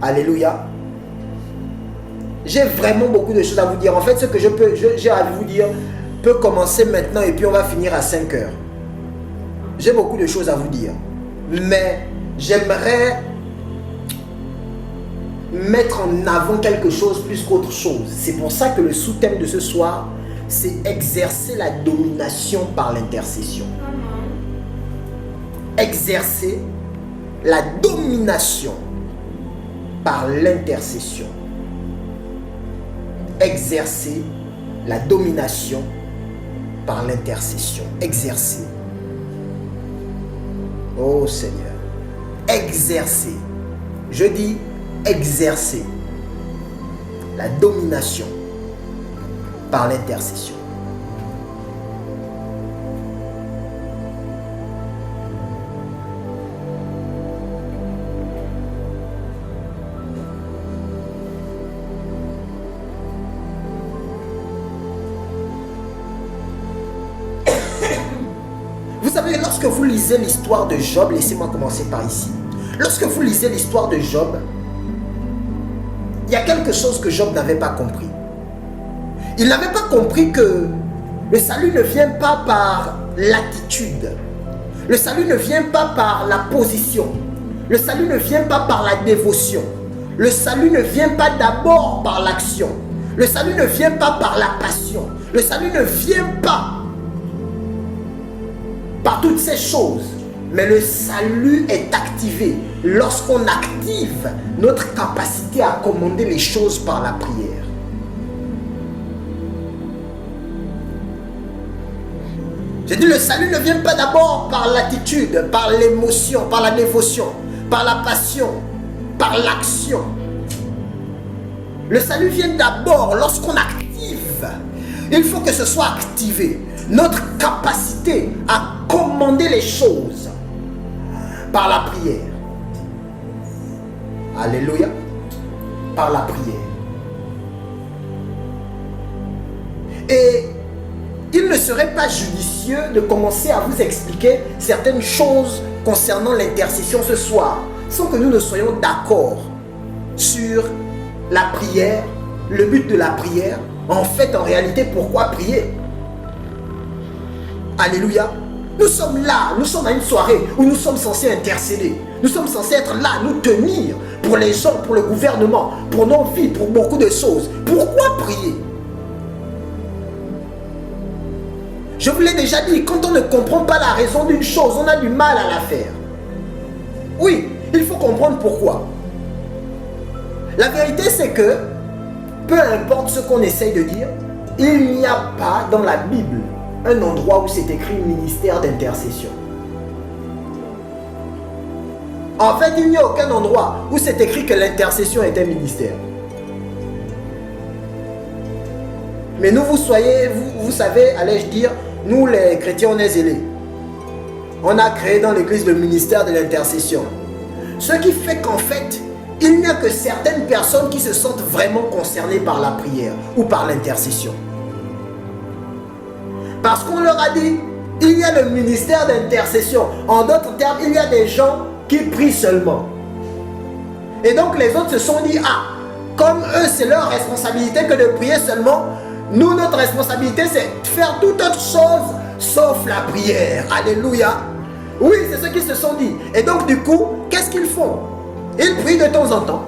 Alléluia. J'ai vraiment beaucoup de choses à vous dire. En fait, ce que j'ai à vous dire peut commencer maintenant et puis on va finir à 5 heures. J'ai beaucoup de choses à vous dire. Mais j'aimerais mettre en avant quelque chose plus qu'autre chose. C'est pour ça que le sous-thème de ce soir, c'est exercer la domination par l'intercession. Exercer la domination par l'intercession. Exercer la domination par l'intercession. Exercer. Oh Seigneur. Exercer. Je dis exercer la domination par l'intercession. Vous savez, lorsque vous lisez l'histoire de Job, laissez-moi commencer par ici. Lorsque vous lisez l'histoire de Job, il y a quelque chose que Job n'avait pas compris. Il n'avait pas compris que le salut ne vient pas par l'attitude. Le salut ne vient pas par la position. Le salut ne vient pas par la dévotion. Le salut ne vient pas d'abord par l'action. Le salut ne vient pas par la passion. Le salut ne vient pas par toutes ces choses. Mais le salut est activé lorsqu'on active notre capacité à commander les choses par la prière. J'ai dit, le salut ne vient pas d'abord par l'attitude, par l'émotion, par la dévotion, par la passion, par l'action. Le salut vient d'abord lorsqu'on active. Il faut que ce soit activé. Notre capacité à commander les choses par la prière. Alléluia. Par la prière. Et il ne serait pas judicieux de commencer à vous expliquer certaines choses concernant l'intercession ce soir, sans que nous ne soyons d'accord sur la prière, le but de la prière, en fait, en réalité, pourquoi prier. Alléluia. Nous sommes là, nous sommes à une soirée où nous sommes censés intercéder. Nous sommes censés être là, nous tenir pour les gens, pour le gouvernement, pour nos vies, pour beaucoup de choses. Pourquoi prier? Je vous l'ai déjà dit, quand on ne comprend pas la raison d'une chose, on a du mal à la faire. Oui, il faut comprendre pourquoi. La vérité, c'est que, peu importe ce qu'on essaye de dire, il n'y a pas dans la Bible un endroit où c'est écrit ministère d'intercession. En fait, il n'y a aucun endroit où c'est écrit que l'intercession est un ministère. Mais nous, vous savez, allais-je dire, nous les chrétiens, on est zélés. On a créé dans l'église le ministère de l'intercession. Ce qui fait qu'en fait, il n'y a que certaines personnes qui se sentent vraiment concernées par la prière ou par l'intercession. Parce qu'on leur a dit, il y a le ministère d'intercession. En d'autres termes, il y a des gens qui prient seulement. Et donc les autres se sont dit, ah, comme eux, c'est leur responsabilité que de prier seulement, nous, notre responsabilité, c'est de faire toute autre chose sauf la prière. Alléluia. Oui, c'est ce qu'ils se sont dit. Et donc, du coup, qu'est-ce qu'ils font? Ils prient de temps en temps.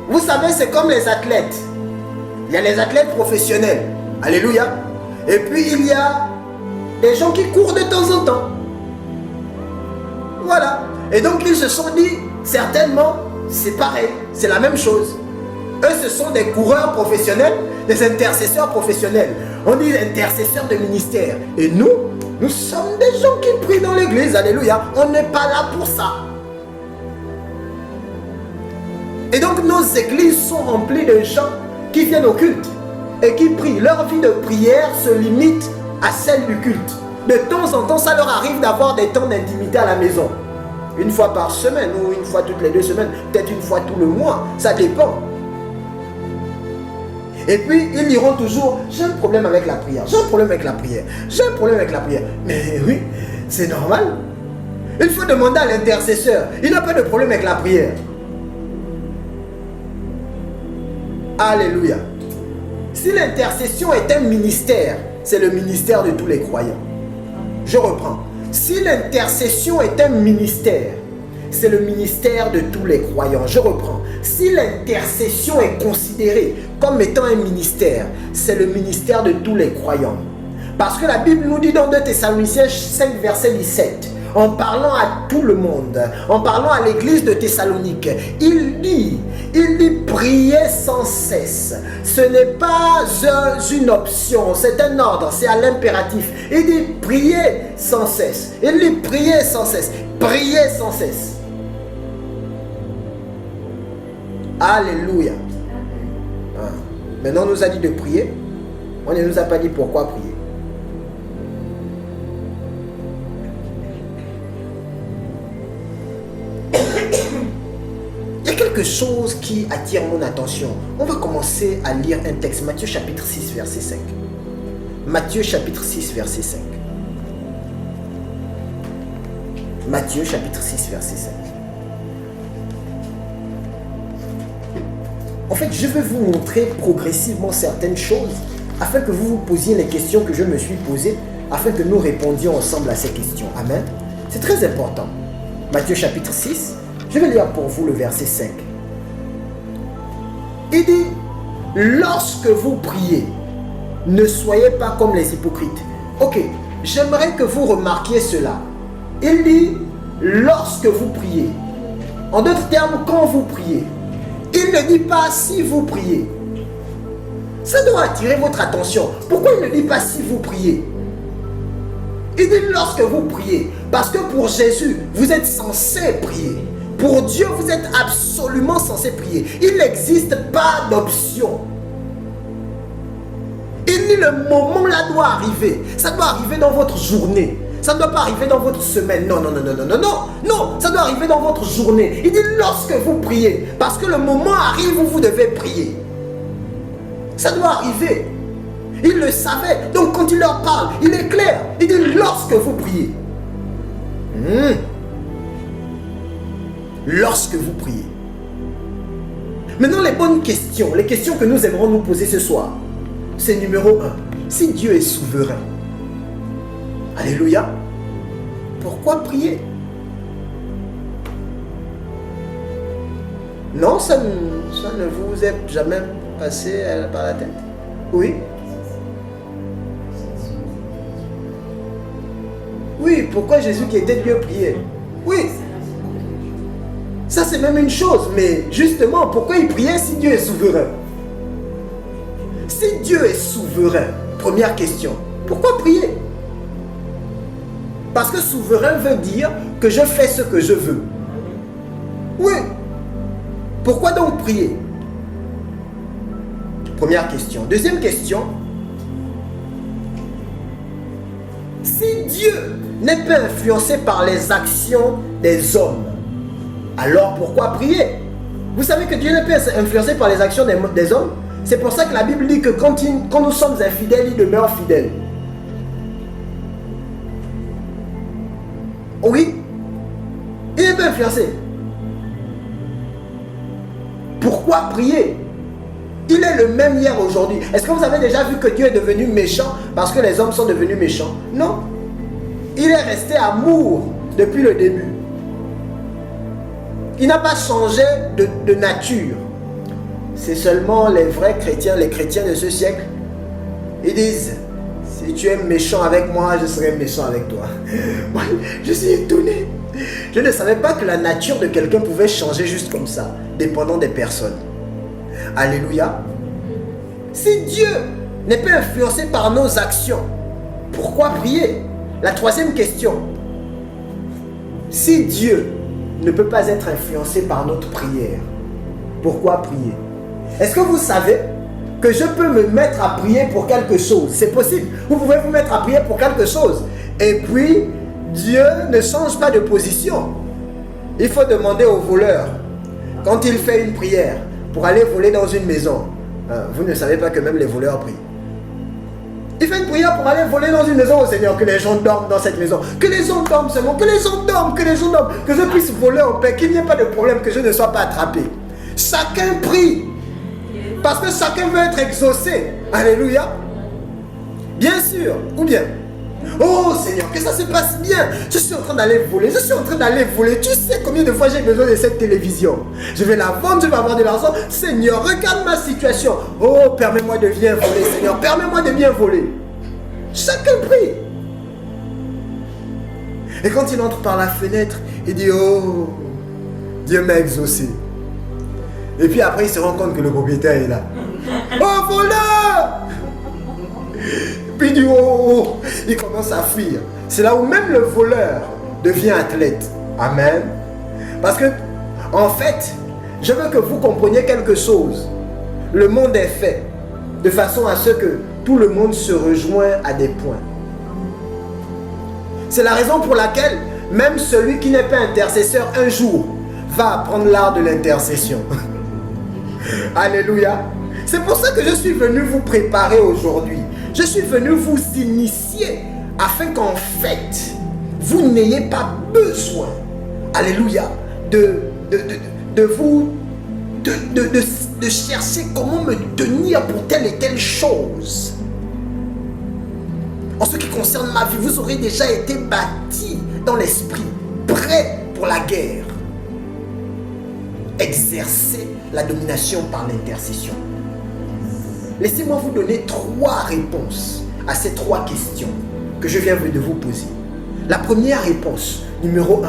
Vous savez, c'est comme les athlètes. Il y a les athlètes professionnels. Alléluia. Et puis, il y a des gens qui courent de temps en temps. Voilà. Et donc, ils se sont dit, certainement, c'est pareil. C'est la même chose. Eux, ce sont des coureurs professionnels, des intercesseurs professionnels. On dit intercesseurs de ministère. Et nous, nous sommes des gens qui prient dans l'église. Alléluia. On n'est pas là pour ça. Et donc, nos églises sont remplies de gens qui viennent au culte et qui prient. Leur vie de prière se limite à celle du culte. De temps en temps, ça leur arrive d'avoir des temps d'intimité à la maison. Une fois par semaine ou une fois toutes les 2 semaines, peut-être une fois tout le mois. Ça dépend. Et puis, ils diront toujours, j'ai un problème avec la prière, j'ai un problème avec la prière, j'ai un problème avec la prière. Mais oui, c'est normal. Il faut demander à l'intercesseur, il n'a pas de problème avec la prière. Alléluia. Si l'intercession est un ministère, c'est le ministère de tous les croyants. Je reprends. Si l'intercession est un ministère, c'est le ministère de tous les croyants. Je reprends. Si l'intercession est considérée comme étant un ministère, c'est le ministère de tous les croyants. Parce que la Bible nous dit dans 2 Thessaloniciens 5, verset 17, en parlant à tout le monde, en parlant à l'église de Thessalonique, il dit, priez sans cesse. Ce n'est pas une option, c'est un ordre, c'est à l'impératif. Il dit, priez sans cesse. Il dit, priez sans cesse. Priez sans cesse. Alléluia. Maintenant, on nous a dit de prier. On ne nous a pas dit pourquoi prier. Il y a quelque chose qui attire mon attention. On va commencer à lire un texte. Matthieu chapitre 6, verset 5. Matthieu chapitre 6, verset 5. Matthieu chapitre 6, verset 5. En fait, je vais vous montrer progressivement certaines choses afin que vous vous posiez les questions que je me suis posées, afin que nous répondions ensemble à ces questions. Amen. C'est très important. Matthieu chapitre 6, je vais lire pour vous le verset 5. Il dit, lorsque vous priez, ne soyez pas comme les hypocrites. Ok, j'aimerais que vous remarquiez cela. Il dit, lorsque vous priez. En d'autres termes, quand vous priez. Il ne dit pas si vous priez. Ça doit attirer votre attention. Pourquoi il ne dit pas si vous priez? Il dit lorsque vous priez. Parce que pour Jésus, vous êtes censé prier. Pour Dieu, vous êtes absolument censé prier. Il n'existe pas d'option. Il dit le moment là doit arriver. Ça doit arriver dans votre journée. Ça ne doit pas arriver dans votre semaine. Non, non, non, non, non, non, non. Non, ça doit arriver dans votre journée. Il dit lorsque vous priez. Parce que le moment arrive où vous devez prier. Ça doit arriver. Il le savait. Donc quand il leur parle, il est clair. Il dit lorsque vous priez. Lorsque vous priez. Maintenant les bonnes questions. Les questions que nous aimerons nous poser ce soir. C'est numéro 1. Si Dieu est souverain. Alléluia. Pourquoi prier? Non, ça ne vous est jamais passé par la tête? Oui. Oui, pourquoi Jésus qui était Dieu priait? Oui. Ça c'est même une chose, mais justement, pourquoi il priait si Dieu est souverain? Si Dieu est souverain, première question, pourquoi prier? Parce que souverain veut dire que je fais ce que je veux. Oui. Pourquoi donc prier? Première question. Deuxième question. Si Dieu n'est pas influencé par les actions des hommes, alors pourquoi prier? Vous savez que Dieu n'est pas influencé par les actions des hommes? C'est pour ça que la Bible dit que quand nous sommes infidèles, il demeure fidèle. Oui, il n'est pas influencé. Pourquoi prier? Il est le même hier, aujourd'hui. Est-ce que vous avez déjà vu que Dieu est devenu méchant parce que les hommes sont devenus méchants? Non. Il est resté amour depuis le début. Il n'a pas changé de nature. C'est seulement les vrais chrétiens, les chrétiens de ce siècle, ils disent, si tu es méchant avec moi, je serai méchant avec toi. Moi, je suis étonné. Je ne savais pas que la nature de quelqu'un pouvait changer juste comme ça, dépendant des personnes. Alléluia. Si Dieu n'est pas influencé par nos actions, pourquoi prier? La troisième question. Si Dieu ne peut pas être influencé par notre prière, pourquoi prier? Est-ce que vous savez que je peux me mettre à prier pour quelque chose? C'est possible. Vous pouvez vous mettre à prier pour quelque chose. Et puis, Dieu ne change pas de position. Il faut demander au voleur, quand il fait une prière pour aller voler dans une maison, vous ne savez pas que même les voleurs prient. Il fait une prière pour aller voler dans une maison au Seigneur, que les gens dorment dans cette maison. Que les gens dorment seulement, que les gens dorment, que les gens dorment, que je puisse voler en paix, qu'il n'y ait pas de problème, que je ne sois pas attrapé. Chacun prie. Parce que chacun veut être exaucé. Alléluia. Bien sûr. Ou bien, oh Seigneur, que ça se passe bien. Je suis en train d'aller voler. Je suis en train d'aller voler. Tu sais combien de fois j'ai besoin de cette télévision. Je vais la vendre, je vais avoir de l'argent. Seigneur, regarde ma situation. Oh, permets-moi de bien voler, Seigneur. Permets-moi de bien voler. Chacun prie. Et quand il entre par la fenêtre, il dit, oh, Dieu m'a exaucé. Et puis après, il se rend compte que le propriétaire est là. Oh, voleur! Puis il dit, oh, il commence à fuir. C'est là où même le voleur devient athlète. Amen. Parce que, en fait, je veux que vous compreniez quelque chose. Le monde est fait de façon à ce que tout le monde se rejoint à des points. C'est la raison pour laquelle même celui qui n'est pas intercesseur un jour va apprendre l'art de l'intercession. Alléluia. C'est pour ça que je suis venu vous préparer aujourd'hui. Je suis venu vous initier afin qu'en fait, vous n'ayez pas besoin, alléluia, de chercher comment me tenir pour telle et telle chose. En ce qui concerne ma vie, vous aurez déjà été bâti dans l'esprit, prêt pour la guerre. Exercer la domination par l'intercession. Laissez-moi vous donner 3 réponses à ces 3 questions que je viens de vous poser. La première réponse, numéro 1.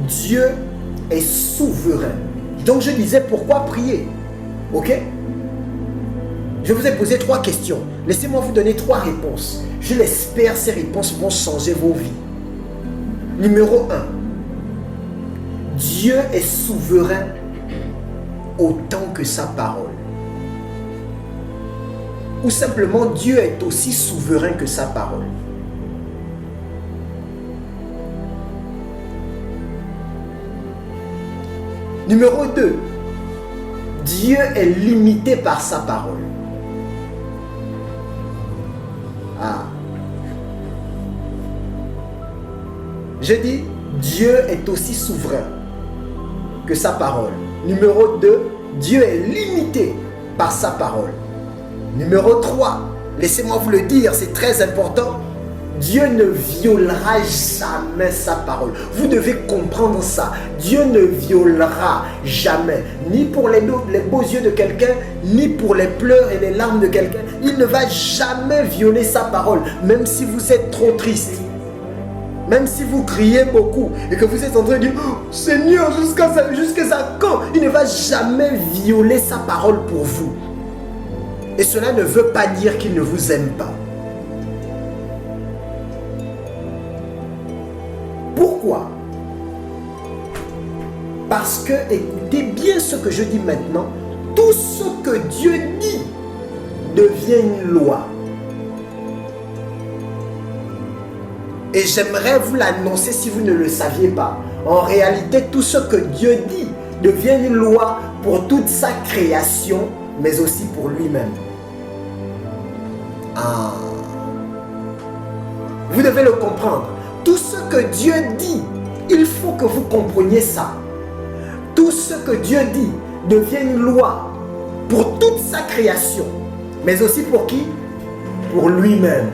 Dieu est souverain. Donc je disais pourquoi prier. Ok? Je vous ai posé 3 questions. Laissez-moi vous donner 3 réponses. Je l'espère, ces réponses vont changer vos vies. Numéro 1. Dieu est souverain autant que sa parole. Ou simplement, Dieu est aussi souverain que sa parole. Numéro 2. Dieu est limité par sa parole. Ah. Je dis, Dieu est aussi souverain que sa parole. Numéro 2. Dieu est limité par sa parole. Numéro 3, laissez-moi vous le dire, c'est très important. Dieu ne violera jamais sa parole. Vous devez comprendre ça. Dieu ne violera jamais, ni pour les beaux yeux de quelqu'un, ni pour les pleurs et les larmes de quelqu'un. Il ne va jamais violer sa parole, même si vous êtes trop triste. Même si vous criez beaucoup et que vous êtes en train de dire oh, Seigneur, jusqu'à ça quand? Il ne va jamais violer sa parole pour vous. Et cela ne veut pas dire qu'il ne vous aime pas. Pourquoi? Parce que, écoutez bien ce que je dis maintenant, tout ce que Dieu dit devient une loi. Et j'aimerais vous l'annoncer si vous ne le saviez pas. En réalité, tout ce que Dieu dit devient une loi pour toute sa création, mais aussi pour lui-même. Ah. Vous devez le comprendre. Tout ce que Dieu dit, il faut que vous compreniez ça. Tout ce que Dieu dit devient une loi pour toute sa création, mais aussi pour qui? Pour lui-même.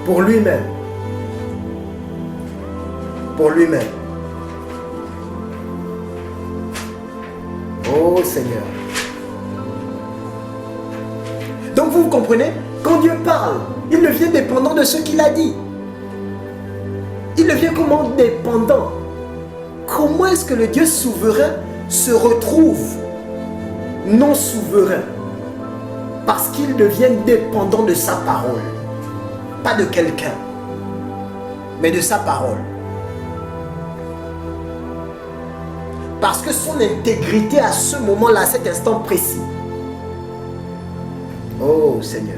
Pour lui-même. Pour lui-même. Oh Seigneur. Donc vous comprenez? Quand Dieu parle, il devient dépendant de ce qu'il a dit. Il devient comment dépendant? Comment est-ce que le Dieu souverain se retrouve non souverain? Parce qu'il devient dépendant de sa parole. Pas de quelqu'un, mais de sa parole. Parce que son intégrité à ce moment-là, à cet instant précis. Oh Seigneur.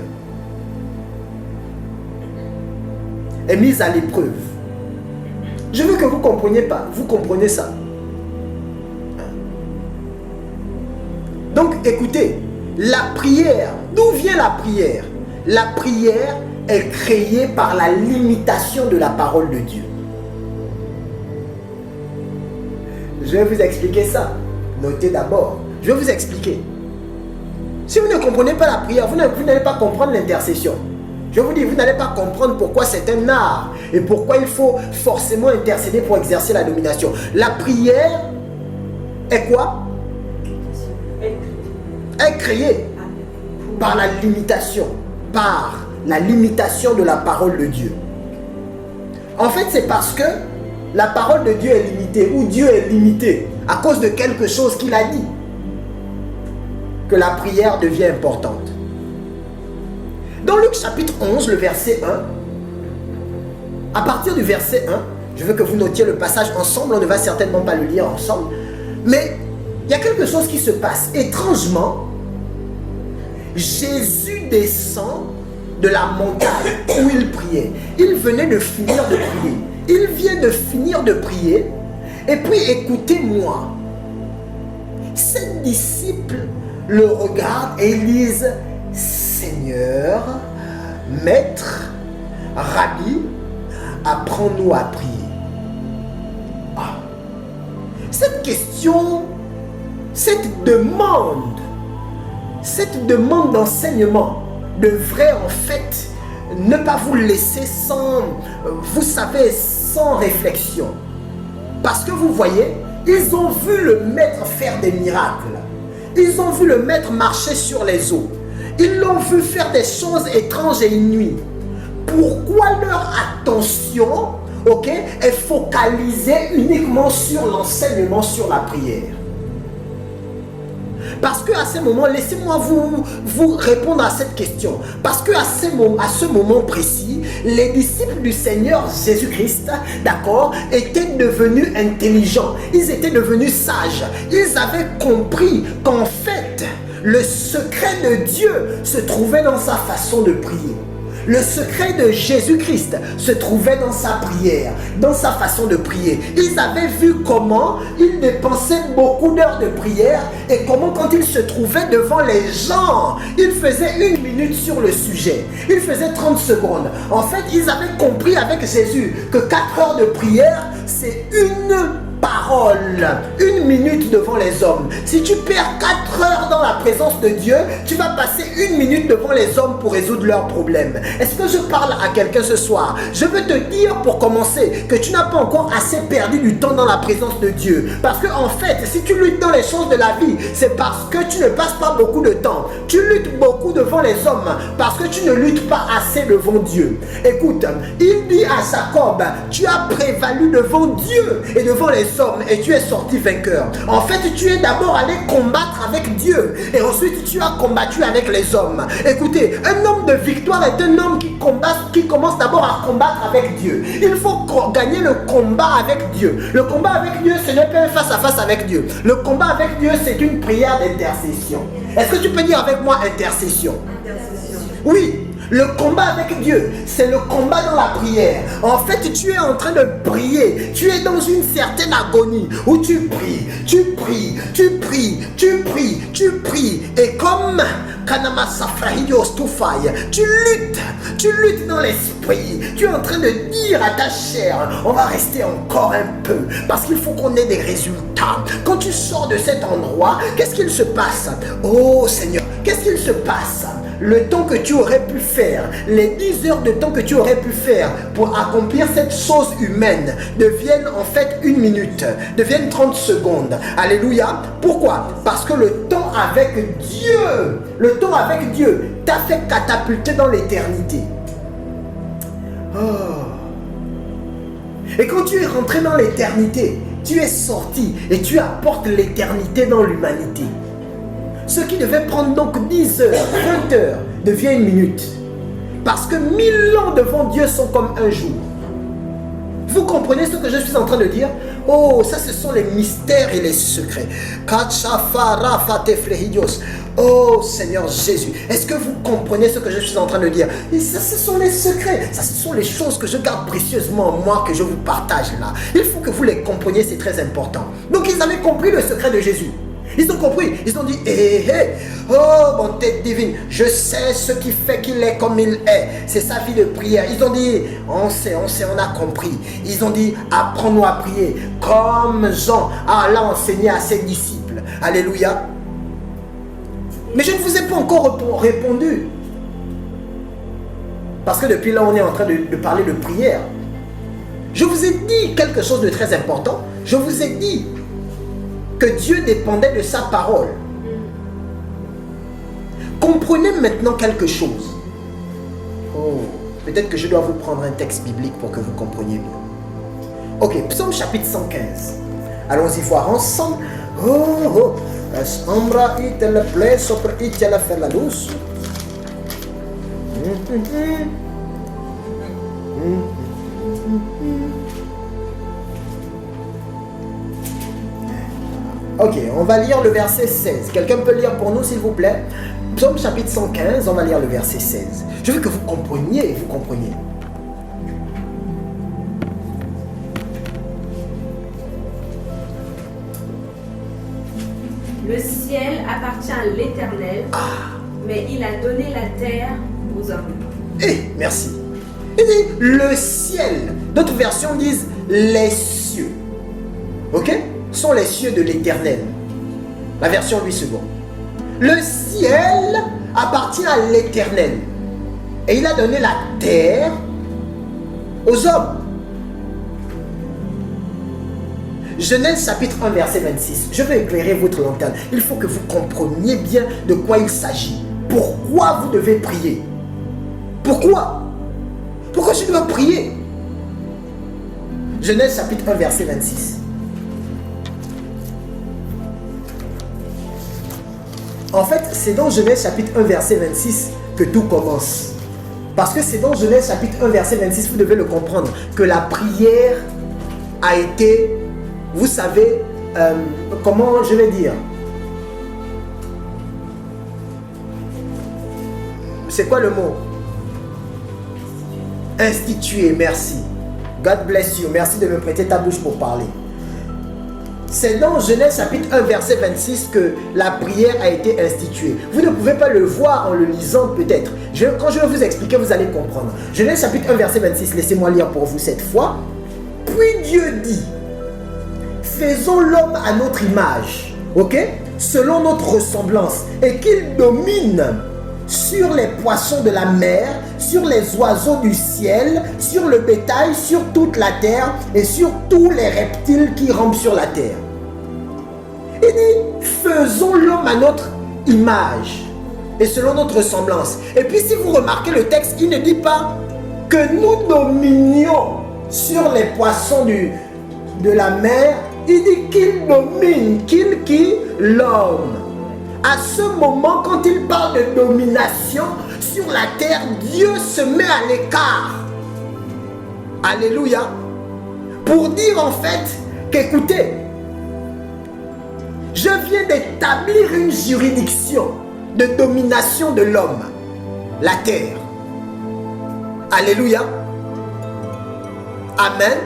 Est mise à l'épreuve. Je veux que vous compreniez pas. Vous comprenez ça. Donc écoutez, la prière, d'où vient la prière? La prière est créée par la limitation de la parole de Dieu. Je vais vous expliquer ça. Notez d'abord. Je vais vous expliquer. Si vous ne comprenez pas la prière, vous n'allez pas comprendre l'intercession. Je vous dis, vous n'allez pas comprendre pourquoi c'est un art et pourquoi il faut forcément intercéder pour exercer la domination. La prière est quoi? Est créée par la limitation. Par la limitation de la parole de Dieu. En fait, c'est parce que la parole de Dieu est limitée ou Dieu est limité à cause de quelque chose qu'il a dit que la prière devient importante. Dans Luc chapitre 11, le verset 1, à partir du verset 1, je veux que vous notiez le passage ensemble, on ne va certainement pas le lire ensemble, mais il y a quelque chose qui se passe. Étrangement, Jésus descend de la montagne où il priait. Il venait de finir de prier. Il vient de finir de prier. Et puis écoutez-moi. Ses disciples le regardent et ils disent: Seigneur, Maître, Rabbi, apprends-nous à prier. Ah. Cette question, cette demande d'enseignement devrait en fait ne pas vous laisser sans, vous savez, sans réflexion. Parce que vous voyez, ils ont vu le maître faire des miracles. Ils ont vu le maître marcher sur les eaux. Ils l'ont vu faire des choses étranges et inouïes. Pourquoi leur attention, est focalisée uniquement sur l'enseignement, sur la prière? Parce qu'à ce moment, laissez-moi vous répondre à cette question. Parce qu'à ce moment précis, les disciples du Seigneur Jésus-Christ, d'accord, étaient devenus intelligents. Ils étaient devenus sages. Ils avaient compris qu'en fait, le secret de Dieu se trouvait dans sa façon de prier. Le secret de Jésus-Christ se trouvait dans sa prière, dans sa façon de prier. Ils avaient vu comment il dépensait beaucoup d'heures de prière et comment quand il se trouvait devant les gens, il faisait 1 minute sur le sujet. Il faisait 30 secondes. En fait, ils avaient compris avec Jésus que 4 heures de prière, c'est une parole, 1 minute devant les hommes. Si tu perds 4 heures dans la présence de Dieu, tu vas passer 1 minute devant les hommes pour résoudre leurs problèmes. Est-ce que je parle à quelqu'un ce soir? Je veux te dire pour commencer que tu n'as pas encore assez perdu du temps dans la présence de Dieu. Parce que en fait, si tu luttes dans les choses de la vie, c'est parce que tu ne passes pas beaucoup de temps. Tu luttes beaucoup devant les hommes parce que tu ne luttes pas assez devant Dieu. Écoute, il dit à Jacob, tu as prévalu devant Dieu et devant les hommes et tu es sorti vainqueur. En fait, tu es d'abord allé combattre avec Dieu et ensuite tu as combattu avec les hommes. Écoutez, un homme de victoire est un homme qui commence d'abord à combattre avec Dieu. Il faut gagner le combat avec Dieu. Le combat avec Dieu, ce n'est pas un face à face avec Dieu. Le combat avec Dieu, c'est une prière d'intercession. Est-ce que tu peux dire avec moi intercession? Oui. Le combat avec Dieu, c'est le combat dans la prière. En fait, tu es en train de prier. Tu es dans une certaine agonie où tu pries, tu pries, tu pries, tu pries, tu pries. Et comme tu luttes dans l'esprit. Tu es en train de dire à ta chair, on va rester encore un peu parce qu'il faut qu'on ait des résultats. Quand tu sors de cet endroit, qu'est-ce qu'il se passe? Oh Seigneur, qu'est-ce qu'il se passe? Le temps que tu aurais pu faire, les 10 heures de temps que tu aurais pu faire pour accomplir cette chose humaine deviennent en fait 1 minute, deviennent 30 secondes. Alléluia. Pourquoi? Parce que le temps avec Dieu t'a fait catapulter dans l'éternité. Oh. Et quand tu es rentré dans l'éternité, tu es sorti et tu apportes l'éternité dans l'humanité. Ce qui devait prendre donc 10 heures, 20 heures, devient 1 minute. Parce que 1000 ans devant Dieu sont comme un jour. Vous comprenez ce que je suis en train de dire? Oh, ça ce sont les mystères et les secrets. Oh Seigneur Jésus, est-ce que vous comprenez ce que je suis en train de dire? Et ça ce sont les secrets, ça ce sont les choses que je garde précieusement en moi, que je vous partage là. Il faut que vous les compreniez, c'est très important. Donc ils avaient compris le secret de Jésus. Ils ont compris. Ils ont dit, oh, bonté divine, je sais ce qui fait qu'il est comme il est. C'est sa vie de prière. Ils ont dit, on sait, on a compris. Ils ont dit, apprends-nous à prier. Comme Jean l'a enseigné à ses disciples. Alléluia. Mais je ne vous ai pas encore répondu. Parce que depuis là, on est en train de parler de prière. Je vous ai dit quelque chose de très important. Je vous ai dit que Dieu dépendait de sa parole. Comprenez maintenant quelque chose. Oh, peut-être que je dois vous prendre un texte biblique pour que vous compreniez bien. Ok, Psaume chapitre 115. Allons-y voir ensemble. Oh, Sombra itel ple sopra itel fer la luz. Ok, on va lire le verset 16. Quelqu'un peut lire pour nous, s'il vous plaît? Psaume chapitre 115, on va lire le verset 16. Je veux que vous compreniez, Le ciel appartient à l'Éternel, mais il a donné la terre aux hommes. Merci. Il dit le ciel. D'autres versions disent les cieux. Ok? Sont les cieux de l'Éternel. La version 8 secondes. Le ciel appartient à l'Éternel. Et il a donné la terre aux hommes. Genèse chapitre 1 verset 26. Je vais éclairer votre lanterne. Il faut que vous compreniez bien de quoi il s'agit. Pourquoi vous devez prier? Pourquoi? Pourquoi je dois prier? Genèse chapitre 1 verset 26. En fait, c'est dans Genèse chapitre 1 verset 26 que tout commence. Parce que c'est dans Genèse chapitre 1 verset 26, vous devez le comprendre, que la prière a été, vous savez, comment je vais dire, c'est quoi le mot? Instituée, merci. God bless you, merci de me prêter ta bouche pour parler. C'est dans Genèse chapitre 1 verset 26 que la prière a été instituée. Vous ne pouvez pas le voir en le lisant peut-être. Quand je vais vous expliquer, vous allez comprendre. Genèse chapitre 1 verset 26, laissez-moi lire pour vous cette fois. Puis Dieu dit, faisons l'homme à notre image, ok? Selon notre ressemblance, et qu'il domine sur les poissons de la mer, sur les oiseaux du ciel, sur le bétail, sur toute la terre et sur tous les reptiles qui rampent sur la terre. Il dit, faisons l'homme à notre image et selon notre ressemblance. Et puis si vous remarquez le texte, il ne dit pas que nous dominions sur les poissons de la mer. Il dit qu'il domine, qui? L'homme. À ce moment, quand il parle de domination sur la terre, Dieu se met à l'écart. Alléluia. Pour dire en fait qu'écoutez, je viens d'établir une juridiction de domination de l'homme, la terre. Alléluia. Amen.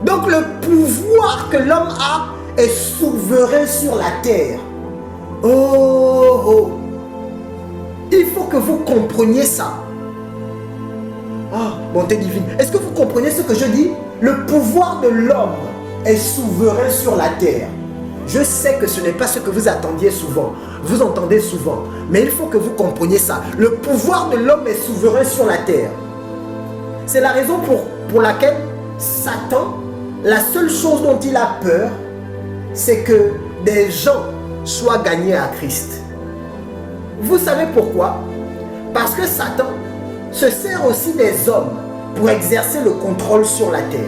Donc le pouvoir que l'homme a est souverain sur la terre. Oh, il faut que vous compreniez ça. Bonté divine. Est-ce que vous comprenez ce que je dis? Le pouvoir de l'homme est souverain sur la terre. Je sais que ce n'est pas ce que vous attendiez souvent. Vous entendez souvent. Mais il faut que vous compreniez ça. Le pouvoir de l'homme est souverain sur la terre. C'est la raison pour laquelle Satan, la seule chose dont il a peur, c'est que des gens soient gagnés à Christ. Vous savez pourquoi? Parce que Satan se sert aussi des hommes pour exercer le contrôle sur la terre.